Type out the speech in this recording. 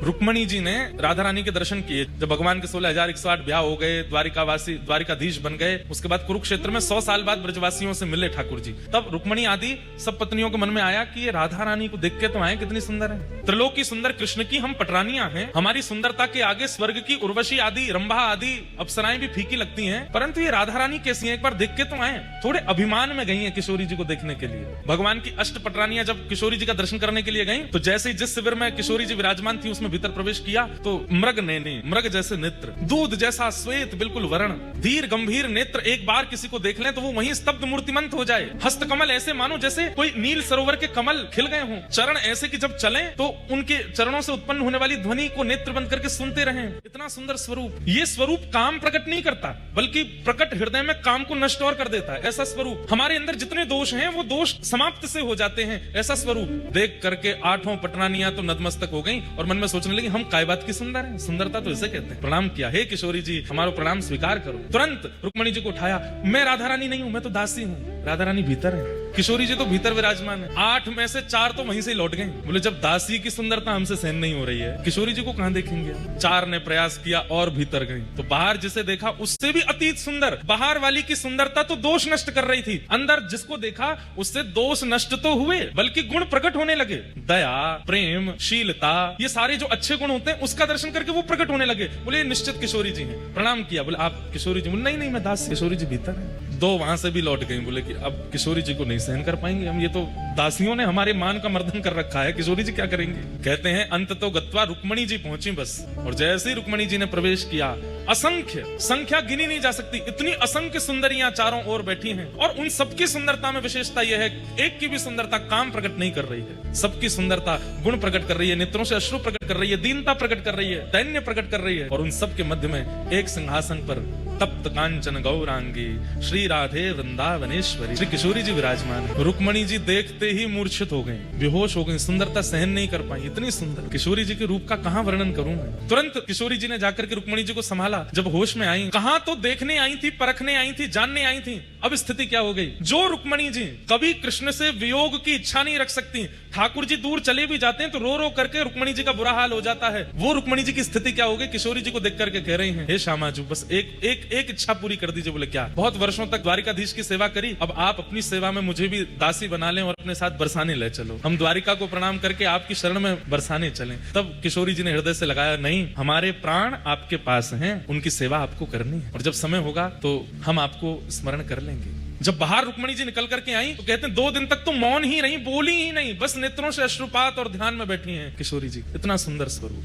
रुक्मणी जी ने राधा रानी के दर्शन किए जब भगवान के 16,108 ब्याह हो गए, द्वारिकाधीश बन गए। उसके बाद कुरुक्षेत्र में 100 साल बाद ब्रजवासियों से मिले ठाकुर जी। तब रुक्मणी आदि सब पत्नियों के मन में आया कि ये राधा रानी को देख के तो आए, कितनी सुंदर है। त्रिलोक की सुंदर कृष्ण की हम पटरानियां हैं, हमारी सुंदरता के आगे स्वर्ग की उर्वशी आदि, रंभा आदि अप्सराएं भी फीकी लगती हैं, परंतु ये राधा रानी कैसी है, एक बार देख के तो आए। थोड़े अभिमान में गई है किशोरी जी को देखने के लिए। भगवान की अष्ट पटरानियां जब किशोरी जी का दर्शन करने के लिए गई, तो जैसे ही जिस शिविर में किशोरी जी विराजमान थी उसमें भीतर प्रवेश किया, तो मृग नैने, मृग जैसे नेत्र, दूध जैसा श्वेत बिल्कुल वर्ण, धीर गंभीर नेत्र, एक बार किसी को देख लें तो वो वहीं स्तब्ध मूर्तिमंत हो जाए। हस्त कमल ऐसे मानो जैसे कोई नील सरोवर के कमल खिल गए हों। चरण ऐसे कि जब चलें तो उनके चरणों से उत्पन्न होने वाली ध्वनि को नेत्र बंद करके सुनते रहें। इतना सुंदर स्वरूप। ये स्वरूप काम प्रकट नहीं करता, बल्कि प्रकट हृदय में काम को नष्ट और कर देता है। ऐसा स्वरूप। हमारे अंदर जितने दोष हैं वो दोष समाप्त से हो जाते हैं। ऐसा स्वरूप देख करके 8 पटरानियां तो नतमस्तक हो गई और मन में सोचने लगी, हम काय बात की सुंदर है, सुंदरता तो इसे कहते हैं। प्रणाम किया, हे किशोरी जी हमारा प्रणाम स्वीकार करो। तुरंत रुक्मणी जी को उठाया, मैं राधा रानी नहीं हूं, मैं तो दासी हूं। राधा रानी भीतर है, किशोरी जी तो भीतर विराजमान है। 8 में से 4 तो वहीं से लौट गए। बोले जब दासी की सुंदरता हमसे सहन नहीं हो रही है, किशोरी जी को कहां देखेंगे। 4 ने प्रयास किया और भीतर गई, तो बाहर जिसे देखा उससे भी अतीत सुंदर। बाहर वाली की सुंदरता तो दोष नष्ट कर रही थी, अंदर जिसको देखा उससे दोष नष्ट तो हुए बल्कि गुण प्रकट होने लगे। दया, प्रेम, शीलता, ये सारे जो अच्छे गुण होते हैं उसका दर्शन करके वो प्रकट होने लगे। बोले निश्चित किशोरी जी हैं। प्रणाम किया, बोले आप किशोरी जी? बोले नहीं मैं दास। किशोरी जी भीतर है। 2 वहां से भी लौट गई। बोले कि अब किशोरी जी को नहीं सहन कर पाएंगे हम, ये तो दासियों ने हमारे मान का मर्दन कर रखा है, किशोरी जी क्या करेंगे। कहते हैं अंत तो गत्वा रुक्मणी जी पहुंची बस। और जैसे ही रुक्मणी जी ने प्रवेश किया, असंख्य, संख्या गिनी नहीं जा सकती, इतनी असंख्य सुंदरियां चारों ओर बैठी हैं। और उन सबकी सुंदरता में विशेषता यह है, एक की भी सुंदरता काम प्रकट नहीं कर रही है, सबकी सुंदरता गुण प्रकट कर रही है, नेत्रों से अश्रु प्रकट कर रही है, दीनता प्रकट कर रही है, दैन्य प्रकट कर रही है। और उन सबके मध्य में एक सिंहासन पर तप्त कांचन गौरांगी श्री राधे वृंदावनेश्वरी श्री किशोरी जी विराजमान है। रुक्मणी जी देखते ही मूर्छित हो गई, बेहोश हो गई, सुंदरता सहन नहीं कर पाई। इतनी सुंदर किशोरी जी के रूप का कहां वर्णन करूं मैं। तुरंत किशोरी जी ने जाकर के रुक्मणी जी को संभाला। जब होश में आई, कहां तो देखने आई थी, परखने आई थी, जानने आई थी, अब स्थिति क्या हो गई। जो रुक्मणी जी कभी कृष्ण से वियोग की इच्छा नहीं रख सकती, ठाकुर जी दूर चले भी जाते हैं तो रो रो करके रुक्मणी जी का बुरा हाल हो जाता है, वो रुक्मणी जी की स्थिति क्या हो गई। किशोरी जी को देख करके कह रही हैं, हे श्यामाजू बस एक इच्छा पूरी कर दीजिए। बोले क्या? बहुत वर्षों तक द्वारिकाधीश की सेवा करी, अब आप अपनी सेवा में मुझे भी दासी बना लें और अपने साथ बरसाने ले चलो, हम द्वारिका को प्रणाम करके आपकी शरण में बरसाने चलें। तब किशोरी जी ने हृदय से लगाया, नहीं, हमारे प्राण आपके पास हैं, उनकी सेवा आपको करनी है, और जब समय होगा तो हम आपको स्मरण कर लेंगे। जब बाहर रुक्मणी जी निकल करके आई तो कहते हैं 2 दिन तक तो मौन ही रही, बोली ही नहीं, बस नेत्रों से अश्रुपात और ध्यान में बैठी हैं किशोरी जी। इतना सुंदर स्वरूप।